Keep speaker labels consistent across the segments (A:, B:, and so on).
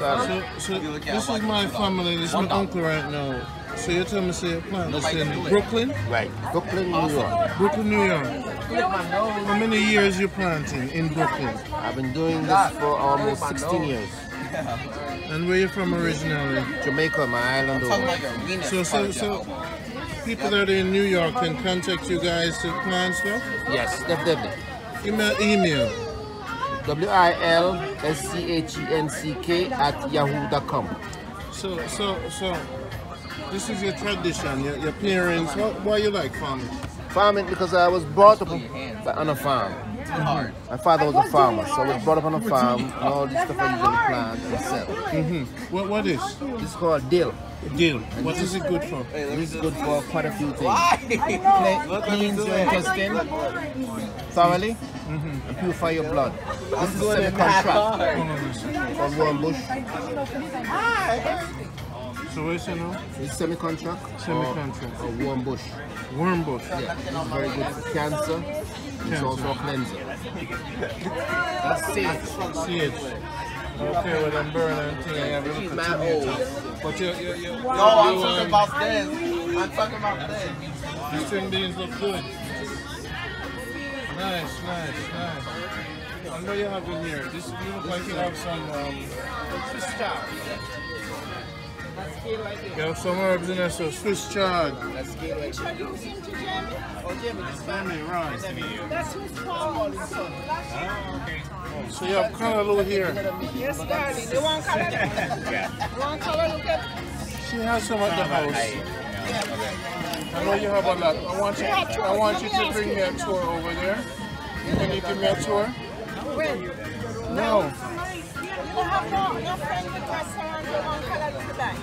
A: So this is my family, this is my uncle right now. So you tell me, say you plant this in Brooklyn?
B: Right, Brooklyn, New York.
A: Brooklyn, New York. How many years you planting in Brooklyn?
B: I've been doing this for almost 16 years.
A: And where you from originally?
B: Jamaica, my island over.
A: So people that are in New York can contact you guys to plant stuff?
B: Yes, definitely.
A: Email.
B: WILSCHENCK@yahoo.com.
A: So this is your tradition, your parents. Why you like farming?
B: Farming because I was brought up on a farm. My father was a farmer, so I was brought up on a farm, and all this stuff I usually plant and sell.
A: What is?
B: This is called dill.
A: Dill. What is it good for?
B: This is good for quite a few things. Cleans your intestine thoroughly and purify your blood. This is semi-contract called worm bush.
A: So what's it now?
B: It's semi-contract.
A: Semi-contract.
B: Or worm bush.
A: Worm bush.
B: Yeah, it's very good for cancer. It's also a cleanser. That's sage.
A: Sage. Okay, well I'm burning thing. I have a little tomato. But you
C: No, I'm talking about this. I'm talking about this.
A: These string beans look good. Nice. And what you have in here? This you look like you have some Swiss chard. You have some herbs in there, so Swiss chard.
D: Introducing to Jamie.
C: Oh, Jamie, this is
A: Jamie, right.
D: That's his farm.
A: So you have Callaloo here.
D: Yes, darling. You want Callaloo?
C: Yeah.
D: You want Callaloo?
A: She has some at the house. I know you have a lot. I want you to bring me a tour over there. Can you give me a tour?
D: When?
A: No.
D: You have no friend with restaurant you want Callaloo to buy?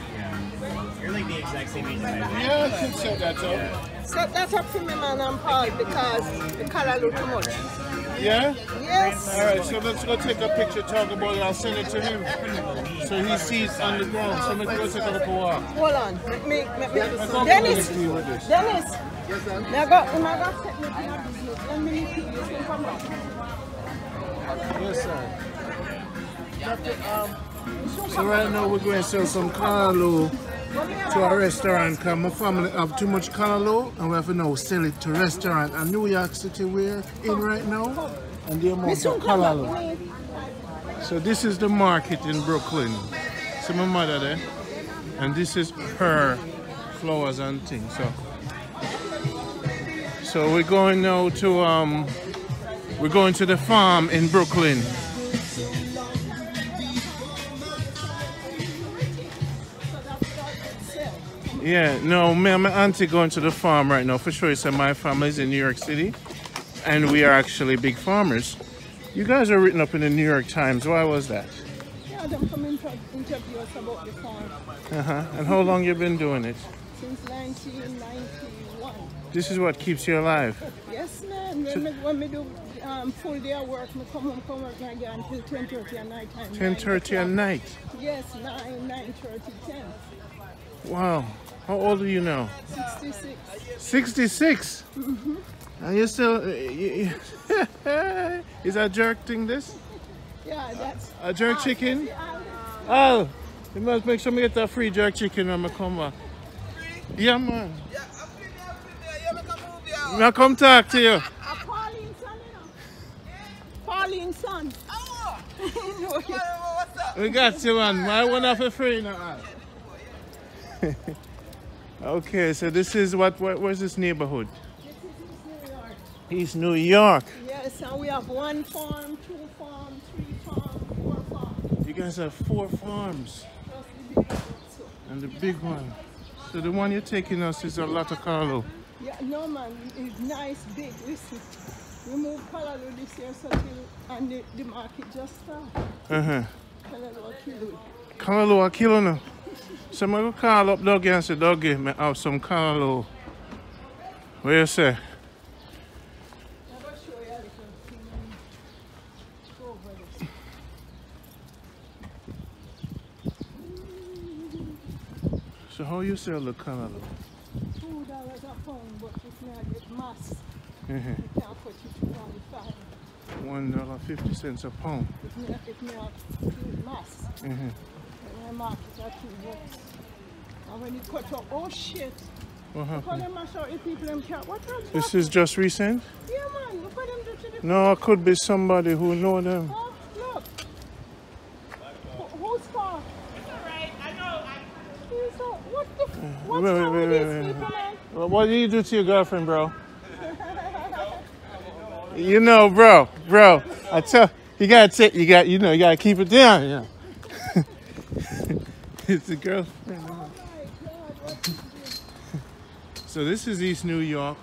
C: You're like the exact same age as I am.
A: Yeah, I can set that up.
D: Set that up for me, man, and Paul, because the Callaloo too much.
A: Yeah?
D: Yes.
A: Alright, so let's go take a picture, talk about it, I'll send it to him. So he sees on the ground. So let's go take a look a walk.
D: Hold on. Dennis! Dennis! Yes, sir. Now go set me to your business. Let me meet you. You can come back.
A: Yes, sir. So right now we're going to sell some Callaloo to a restaurant because my family have too much Callaloo and we have to now sell it to restaurant. And New York City we're in right now and the amount of Callaloo. So this is the market in Brooklyn. See my mother there? And this is her flowers and things. So we're going now to we're going to the farm in Brooklyn. Yeah, no, me and my auntie going to the farm right now. For sure, so my family's in New York City, and we are actually big farmers. You guys are written up in the New York Times. Why was that?
D: Yeah, them come interview us about the farm.
A: And how long you been doing it?
D: Since 1991.
A: This is what keeps you alive.
D: Yes, man. When we do full day of work, we come work again until 10:30 at night time.
A: 10:30 at night.
D: Yes, 9:30, 10.
A: Wow. How old are you now?
D: 66.
A: 66? And you still... Is that jerk thing this?
D: Yeah, that's...
A: A jerk chicken? Oh! You must make sure me get that free jerk chicken when I come back. Yeah, man. I come talk to you.
D: Pauline's son, you know. Pauline's son. Oh!
C: What's up?
A: We got you, man. I went off for free now. Okay, so this is where's this neighborhood?
D: This is East New York.
A: East New York.
D: Yes, and we have 1 farm, 2 farms, 3 farms, 4 farms.
A: You guys have 4 farms.
D: Plus the big one also.
A: And the big one. So the one you're taking us is a lot of Callaloo.
D: Yeah, no man, it's nice, big. Listen, we moved Callaloo this year so till, and the market just started. Callaloo a kilo.
A: Callaloo a kilo now. So I'm going to call up Dougie and say, Dougie, I have some Callaloo. What you say?
D: I'm going to show you a little thing. Go over this.
A: So how you sell the Callaloo?
D: $2 a pound, but if not get mass, you can't put it to $1.50.
A: $1.50 a pound.
D: If not mass. I mark it at $2. And when you cut up, oh shit.
A: What
D: Look how
A: happened?
D: them mash out the people them cat. What was
A: This is just recent?
D: Yeah man, look what them do to the
A: No, it could be somebody who know them.
D: Oh, look. Who's car?
E: It's alright. I know.
D: What the what's
A: Wait,
D: wrong
A: wait,
D: with
A: wait,
D: these
A: wait.
D: people, man?
A: What do you do to your girlfriend, bro? You know, bro. I tell you gotta take, you gotta keep it down. Yeah. It's the girlfriend.
D: Oh my God, what is this?
A: So this is East New York.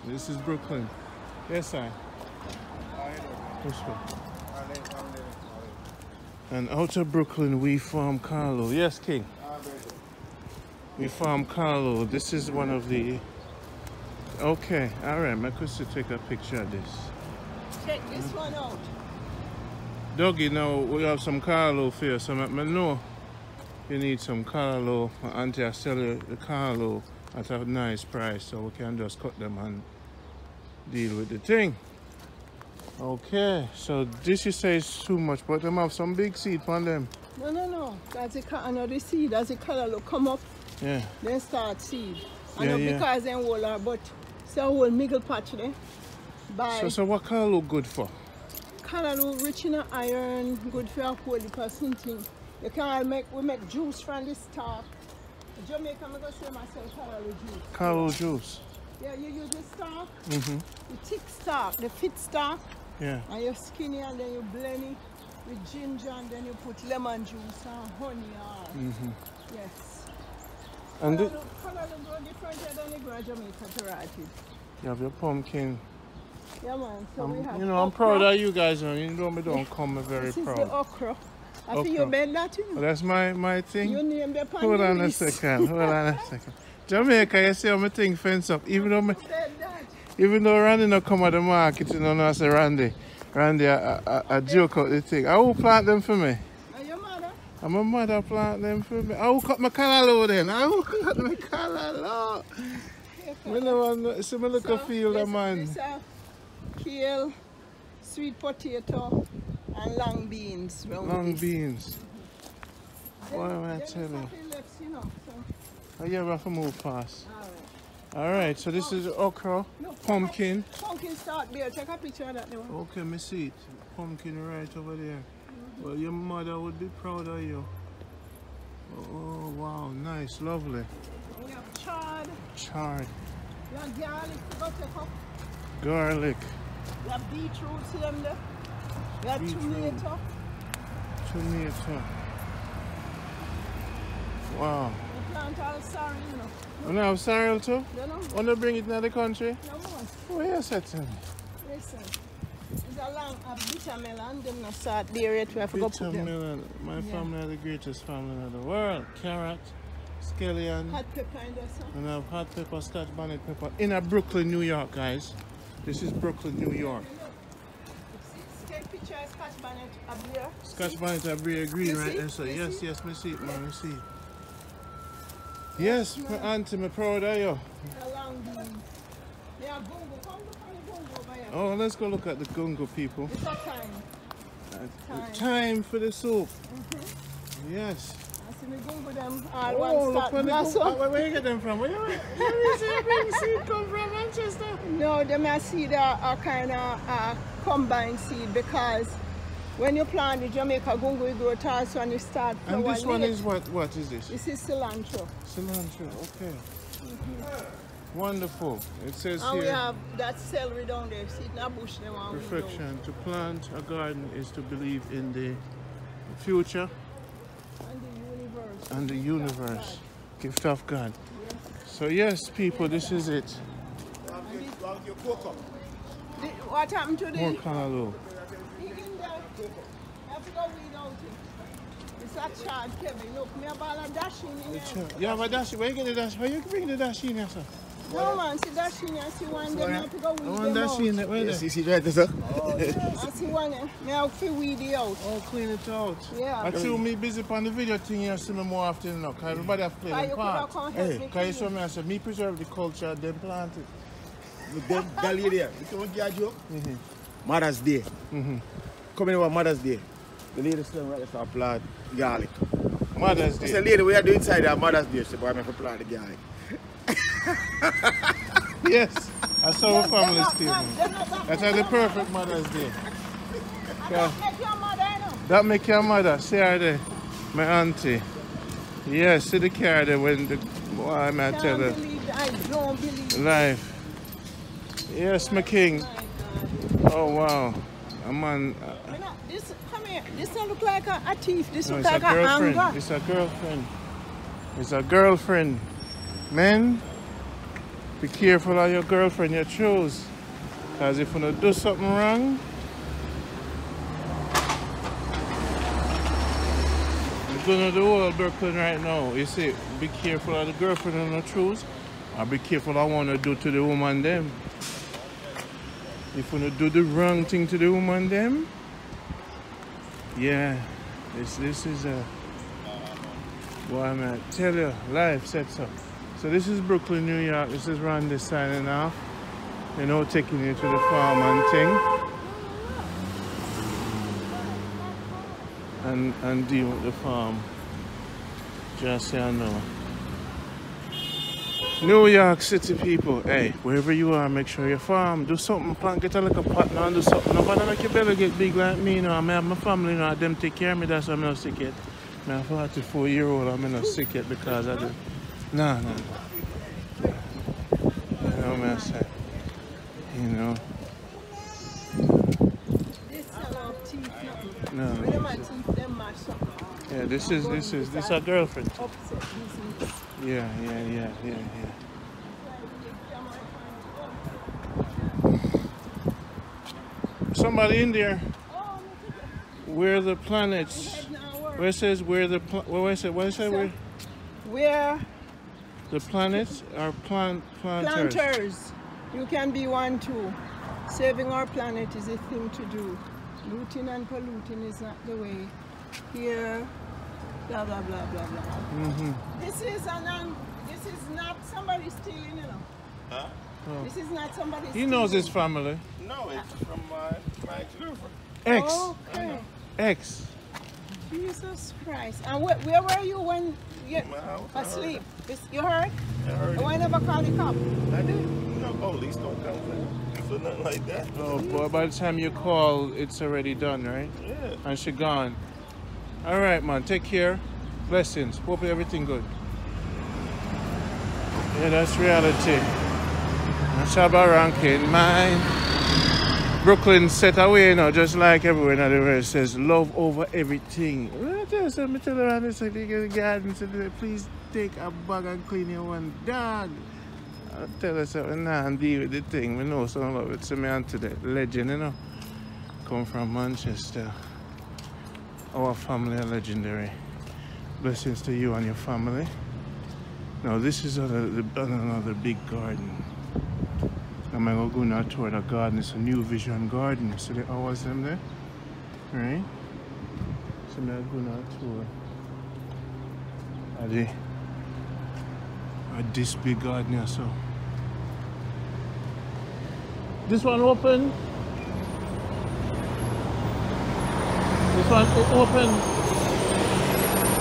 A: This is Brooklyn. Yes, sir. Which one? And out of Brooklyn, we farm Callaloo. Yes, King. We farm Callaloo. This is one of the. Okay, all right. My cousin take a picture of this.
D: Check this one out.
A: Dougie, now we have some Callaloo for you. So I know you need some Callaloo. My auntie I sell you the Callaloo at a nice price, so we can just cut them and deal with the thing. Okay, so this you say is too much, but them have some big seed on them.
D: No. That's another seed. As the Callaloo come up,
A: Yeah.
D: then start seed.
A: Yeah,
D: And
A: yeah.
D: because them whole are, but it's a whole middle patch there. By
A: So what Callaloo good for?
D: Callaloo rich in iron, good for a whole heap of something. You can we make juice from the stalk. In Jamaica, I'm going to say myself Callaloo juice.
A: Callaloo juice.
D: Yeah, you use the stalk,
A: Mm-hmm.
D: the thick stalk, the fit stalk,
A: Yeah.
D: and you skin it and then you blend it with ginger and then you put lemon juice and honey on.
A: Mm-hmm.
D: Yes.
A: And
D: Callaloo grow different than they grow in Jamaica varieties.
A: you have your pumpkin.
D: Yeah man, so we have
A: You know, I'm
D: okra.
A: proud of you guys. You know, me don't come very
D: This is the
A: proud.
D: okra. I think
A: Okra.
D: you made that you
A: Well,
D: know.
A: that's my thing.
D: You name the
A: Hold on a second. Jamaica, you see how my thing fence up. Even though Randy not come at the market, you know, I say Randy, I joke out the thing. I will plant them for me.
D: Are your mother?
A: And my mother plant them for me. I will cut my Callaloo then. I will cut my Callaloo. Me no want see me look a field of man.
D: This kale, sweet potato, and long beans. round
A: Long
D: this.
A: beans.
D: Then-
A: What am I
D: then it's
A: telling?
D: nothing left, you know, so,
A: Oh, you have to move fast.
D: all right.
A: Alright, so this is okra,
D: Look,
A: pumpkin.
D: Pumpkin start there. Take a picture of that now.
A: Okay, me see it. Pumpkin right over there. Well, your mother would be proud of you. Oh, wow, nice, lovely.
D: We have chard.
A: Chard,
D: We have garlic to go take up.
A: garlic,
D: We have beetroot, see them there. We have
A: Beetroot.
D: tomato.
A: tomato. Wow.
D: We plant all sorry, you know.
A: You know, have sorrel too?
D: You know?
A: Want to bring it to the country?
D: No more.
A: What you said to me?
D: Listen. It's a bitter melon. Them not start there yet. We have to go put them.
A: Watermelon. My
D: Yeah.
A: family are the greatest family in the world. Carrot, scallion,
D: Hot pepper in there, so.
A: and I have hot pepper, scotch bonnet pepper in a Brooklyn, New York, guys. This is Brooklyn, New York.
D: Take picture of scotch bonnet up there.
A: Scotch bonnet are very green
D: You
A: right
D: see?
A: there, so
D: You
A: yes,
D: see?
A: yes, me see it, man, me see it. Yes, my auntie, me proud of you.
D: A long bean. They are gungo. Come look at the gungo over here.
A: Oh, let's go look at the Gungo people.
D: It's a time.
A: Time for the soup. Yes.
D: I see me gungo them all
A: Oh,
D: one
A: look
D: start
A: where,
D: blossom.
A: where you get them from? Where you see bring seed come from, Manchester?
D: No, them are seed are kind of combined seed because when you plant the Jamaica gungo, you grow it also and you start
A: And
D: flower
A: this one
D: late.
A: is what is this?
D: This is cilantro.
A: Cilantro, okay. Wonderful. It says
D: And we
A: here,
D: have that celery down there. See it in a bush there. one we grow.
A: reflection. To plant a garden is to believe in the future
D: And the universe.
A: and the universe. Gift of God. So yes, people, this is it.
D: What happened to the...
A: More Callaloo.
D: You have to go weed out it. It's a child, Kevin. Look, me have all a dashing in there.
A: Yeah, but dash, where you get the dash? Where you bring the dash in here, sir?
D: No man, see dashing, I see one there. Me have to go weed
A: I
D: them
A: want dash
D: out.
A: in there. Where
B: Yes,
A: there?
B: you see right there, sir?
D: I see one there. Me have to weed it out.
A: Oh, clean it out.
D: Yeah.
A: I see me busy on the video thing here, see me more often now. Because everybody have played
D: Why
A: their
D: you could have
A: part.
D: come help me
A: Because you
D: clean
A: saw me, I said, me preserve the culture, then plant it.
B: Look, that lady there. You want to get a joke? Mother's Day. Coming over Mother's Day. The lady still right there plant garlic.
A: Mother's
B: It's
A: Day.
B: a lady we are doing inside our Mother's Day. She bought me for plan the guy.
A: Yes, that's our family statement. That's the perfect Mother's Day. Yeah. That make your mother. See her there. My auntie. Yes, see the car there when the boy I tell her.
D: I don't believe
A: Life. Yes, my king. Oh wow. I'm on.
D: This, come here. This don't look like a thief. This
A: No,
D: look
A: it's
D: like
A: a
D: a
A: girlfriend.
D: anger.
A: It's a girlfriend. It's a girlfriend. Men, be careful of your girlfriend you choose. Because if you don't do something wrong, you're going to the whole Brooklyn right now. You see, be careful of the girlfriend you choose. Or be careful of what you want to do to the woman them. If you don't do the wrong thing to the woman them, yeah, this is a... Boy, I'm gonna tell you, life sets up. So this is Brooklyn, New York. This is Randy signing off. You know, taking you to the farm and thing. And deal with the farm. Just so you know. New York City people, hey, wherever you are, make sure you farm. Do something, plant, get a little partner and do something. Nobody like you better get big like me, you know. I have my family, you know, them take care of me, that's why I'm not sick yet. I'm a 44-year-old, I'm not sick yet because I do. No. You know what I'm saying? You know.
D: This sell off teeth now.
A: No.
D: When them a teeth, them mash up.
A: Yeah, this is our girlfriend.
D: Upset business.
A: Yeah. Somebody in there.
D: Oh,
A: Where the planets? Where it says where the what is it? What is it? Where the planets are planters.
D: Planters. You can be one too. Saving our planet is a thing to do. Looting and polluting is not the way. Here, blah blah blah blah blah. This is not somebody stealing, you know.
C: Huh?
A: Oh.
D: This is not somebody
A: He
D: stealing.
A: knows his family.
C: No, it's from my ex-girlfriend.
A: Ex.
D: Okay.
A: Ex.
D: Jesus Christ. And where were you when you
C: My house.
D: asleep? You heard?
C: I heard
D: Why never call the cop?
C: I did. No police don't come for nothing like that.
A: Oh boy, by the time you call, it's already done, right?
C: Yeah.
A: And she gone. All right, man. Take care. Blessings. Hope everything good. Yeah, that's reality. Shabba ranking, man. Brooklyn set away, you know, just like everywhere in the world says, love over everything. Well, just let me tell around this the garden, said, please take a bag and clean your one dog. I'll tell her something now and deal with the thing. We know some of it. So me on to the legend, you know. Come from Manchester. Our family are legendary. Blessings to you and your family. Now this is another big garden. I'm going to go now toward the garden. It's a New Vision garden. See the hours them there? Right? So I'm going to go now toward this big garden here. So this one open. This one open.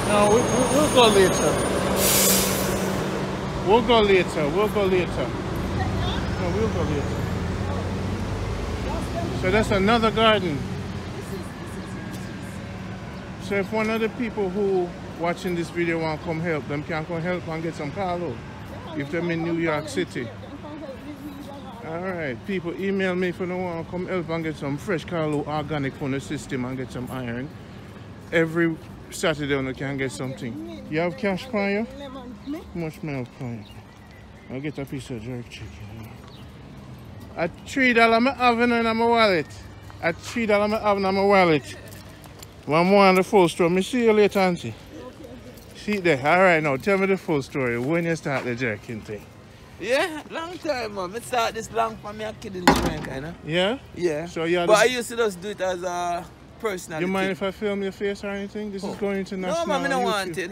A: No, we'll go later. We'll go later. No, we'll go later. So that's another garden. So if one of the people who watching this video want to come help, them can come help and get some Callaloo. If they're in New York City. Alright, people email me if you don't want to come help and get some fresh Callaloo organic from the system and get some iron. Every Saturday you can get something. You have cash for you? How much milk for you? I'll get a piece of jerk chicken. At $3 I'm having in my wallet. At $3 I'm having in my wallet. One more on the full story. Me see you later, auntie. See there. Alright now, tell me the full story. When you start the jerking thing.
E: Yeah, long time, man. I start this long for me a kid in Jamaica, you know?
A: Yeah?
E: Yeah.
A: So you
E: but I used to just do it as a personality.
A: You mind if I film your face or anything? This is going international.
E: No, man, I don't
A: YouTube.
E: want it.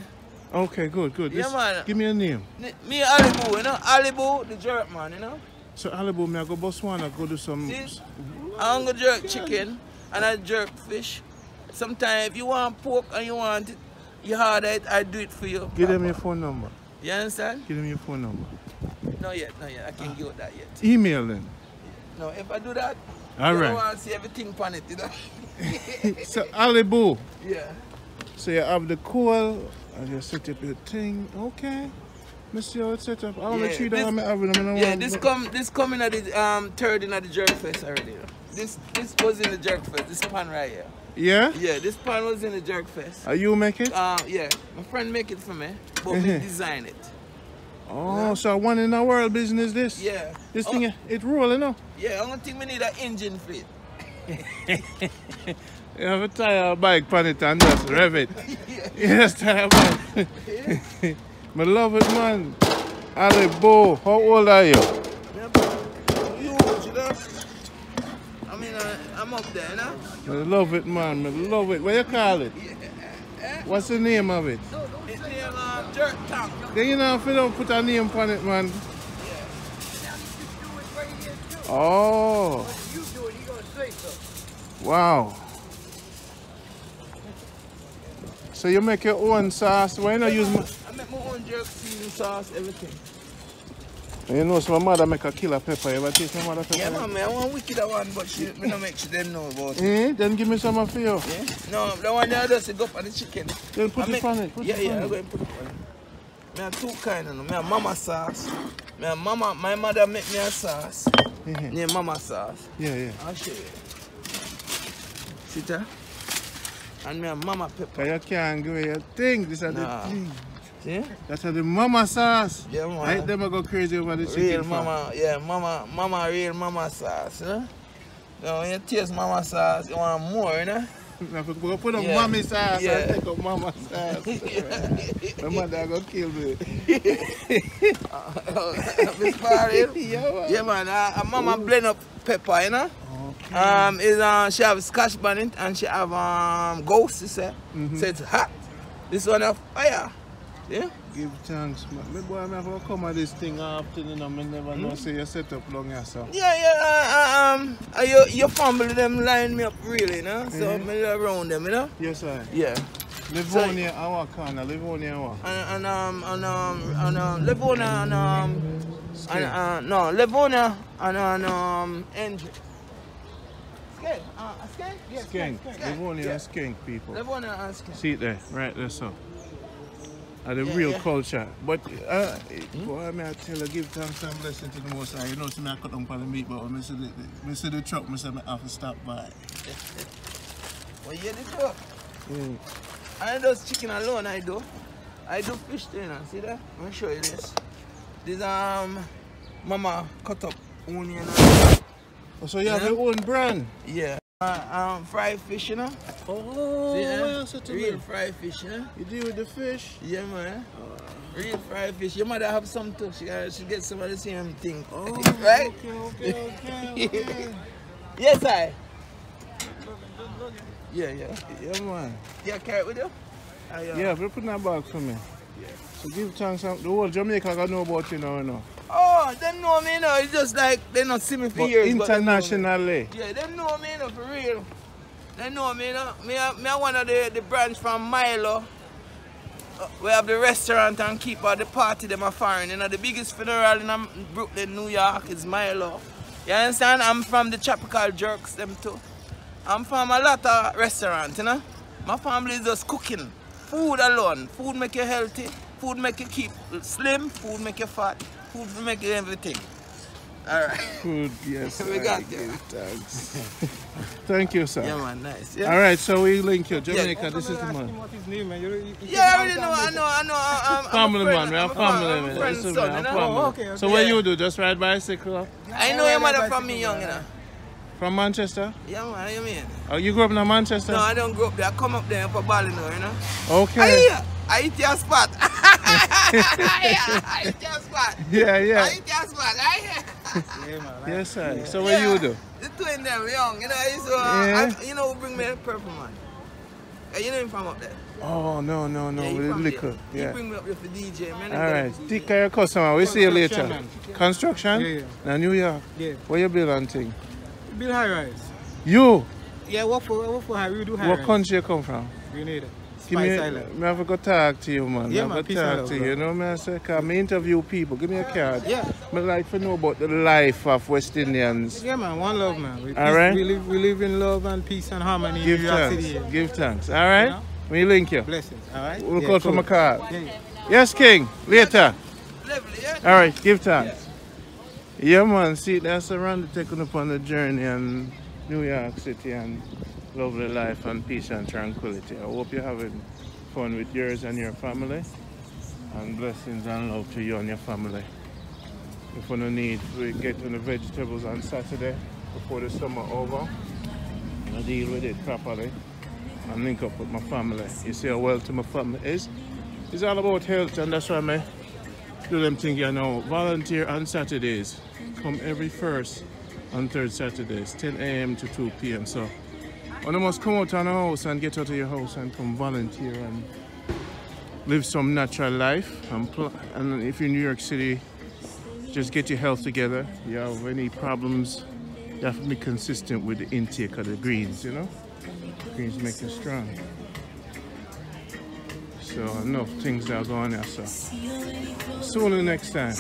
A: Okay, good.
E: Yeah, man.
A: Give me a name.
E: Me, Callaloo, you know? Callaloo, the jerk man, you know?
A: So Callaloo, me I go Botswana, go do some...
E: See? I'm going to jerk chicken and I jerk fish. Sometimes if you want pork and you want it, You hard it, I do it for you.
A: Give them your phone number.
E: You understand?
A: Give them your phone number.
E: Not yet. I can't give that yet.
A: Email them.
E: No, if I do that,
A: All
E: you
A: right.
E: don't want to see everything on it, you know?
A: So, Callaloo.
E: Yeah.
A: So you have the coal, and you set up your thing. Okay. Let's see how it's set up. I want to treat them.
E: Yeah, this coming at the third in at the jerk fest already. You know? This was in the jerk fest. This pan right here.
A: Yeah?
E: Yeah, this pan was in the jerk fest.
A: Are you make it?
E: Yeah, my friend make it for me, but we design it.
A: Oh, so one in the world business this?
E: Yeah.
A: This thing, it rolling up.
E: Yeah, I don't think we need an engine for it.
A: You have a tire bike on it and just rev it. Yes, tire bike. I love it, man. Callaloo, how old are you?
E: Huge, you know? I mean, I'm up there, you know?
A: I love it, man. I love it. What you call it? What's the name of it?
E: It's named Jerk Tank.
A: Then you know if you don't put a name on it, man. Oh. Wow. So you make your own sauce. Why not use my...
E: I make my own jerk season sauce, everything.
A: You know, so my mother make a killer pepper. You ever taste my mother pepper?
E: Yeah, man, I want wicked one, but she don't make sure them know about it.
A: Then give me some of you.
E: Yeah? No, the one there does it go up on the chicken.
A: Then put it on it.
E: I'm going to put it on it. I have two kinds of them. I have mama sauce. My mother make me a sauce. Named mama sauce.
A: Yeah.
E: I'll show you. See that? And me have mama pepper.
A: You can't give me your thing. This is the thing.
E: See?
A: That's the mama sauce.
E: Yeah, man.
A: I them go crazy over the chicken.
E: Real mama, yeah, mama, real mama sauce, you know? So when you taste mama sauce, you want more, you know?
A: We'll put on mommy sauce and take up mama sauce. My mother gonna kill me.
E: Miss Barry? Yeah, man. Mama blend up pepper, you know? Okay. She have scotch bonnet and she have ghost, you say. So it's hot. This one have fire. Yeah?
A: Give thanks, man. My boy, I have to come at this thing often, you know. I never know say you set up long as so.
E: Yeah. Your family them line me up really, you know. So I live around them, you know.
A: Yes, sir.
E: Yeah.
A: Livonia, our corner. Livonia, our.
E: Livonia and Angel.
A: Skank. Livonia and Skank people.
E: Livonia and Skank.
A: See it there, right there, so. The real culture. But, boy, I tell you, give thanks and blessing to the Most High. You know, I cut on the meat, but when I see the truck, I say I have to stop by.
E: Well, yeah, this truck. I don't do chicken alone, I do fish too, you know. See that? Let me show you this. This, mama cut up onion.
A: Oh, so you have your own brand?
E: Yeah. Fried fish, you know.
A: Oh,
E: yeah. Real fried fish, you know.
A: You deal with the fish?
E: Yeah, man. Real fried fish. Your mother have some too. She get some of the same thing.
A: Oh,
E: right?
A: Okay.
E: Yes, I. Yeah.
A: Yeah, man.
E: Yeah, carry it with you?
A: Yeah, but put that bag for me. Yeah. So give thanks. The whole Jamaica got know about you now, you know.
E: Oh, they know me, you know. It's just like they not see me for years.
A: Internationally.
E: Yeah, they know me, you know, for real. They know me, you know. Me one of the branch from Milo. We have the restaurant and keep all the party them are foreign. You know, the biggest funeral in Brooklyn, New York is Milo. You understand? I'm from the Tropical Jerks, them too. I'm from a lot of restaurants, you know. My family is just cooking. Food alone. Food make you healthy. Food make you keep slim. Food make you fat. Food make you everything. Alright.
A: Food, yes.
E: We got you.
A: Thanks. Thank you, sir.
E: Yeah, man, nice. Yeah.
A: Alright, so we link you. Jamaica, this is the man.
C: What his name, man?
E: Yeah, I already know. I'm
A: family man,
E: I'm
A: family
E: friend's
A: man.
E: son, you know?
C: Oh, okay.
A: So what you do? Just ride bicycle?
E: I know your mother from me young, you know.
A: From Manchester?
E: Yeah, man, what do you mean?
A: Oh, you grew up in Manchester?
E: No, I don't grow up there. I come up there for Ballino, you know.
A: Okay.
E: I eat your spot. I eat your spot.
A: Yeah.
E: I eat your spot.
C: Yeah, man.
A: Yes, sir. So what you do?
E: The two in them young, you know. So, you know who bring me the purple man? You know him from up there?
A: Oh, no,
E: Yeah,
A: with the liquor.
E: He
A: Yeah.
E: bring me up here for DJ, man.
A: Alright, take care of your customer. We'll see you later.
C: Man.
A: Construction?
C: Yeah.
A: Now New York?
C: Yeah.
A: Where you build and thing?
C: Build high rise.
A: You?
C: Yeah, work for high. We do high
A: What
C: rise.
A: country you come from?
C: Grenada.
F: Spice Island.
A: Me have to go talk to you, man.
F: Yeah,
A: I
F: man,
A: have to
F: peace and
A: talk
F: love,
A: to you.
F: bro.
A: You know me, I say, cause me interview people. Give me a card.
F: Yeah.
A: Me like to know about the life of West Indians.
F: Yeah, man. One love, man.
A: All right.
F: We live in love and peace and harmony
A: Give
F: in New York
A: thanks.
F: City.
A: Give thanks. All right.
F: You know?
A: We link you.
F: Blessings. All right.
A: We'll
F: Yeah,
A: call for
F: cool.
A: my card.
F: Yeah, yeah.
A: Yes, King. Later.
E: Lovely, yeah?
A: All right. Give thanks. Yeah, man. See, that's around taking up on the journey and New York City and lovely life and peace and tranquility. I hope you're having fun with yours and your family. And blessings and love to you and your family. If you don't need, we get on the vegetables on Saturday before the summer over. I deal with it properly and link up with my family. You see how well to my family is? It's all about health, and that's why I do them things, you know. Volunteer on Saturdays. Come every first and third Saturdays, 10 a.m. to 2 p.m. So one must come out on a house and get out of your house and come volunteer and live some natural life. And if you're in New York City, just get your health together. You have any problems, you have to be consistent with the intake of the greens, you know? Greens make you strong. So enough things that are going on there, so. See you next time.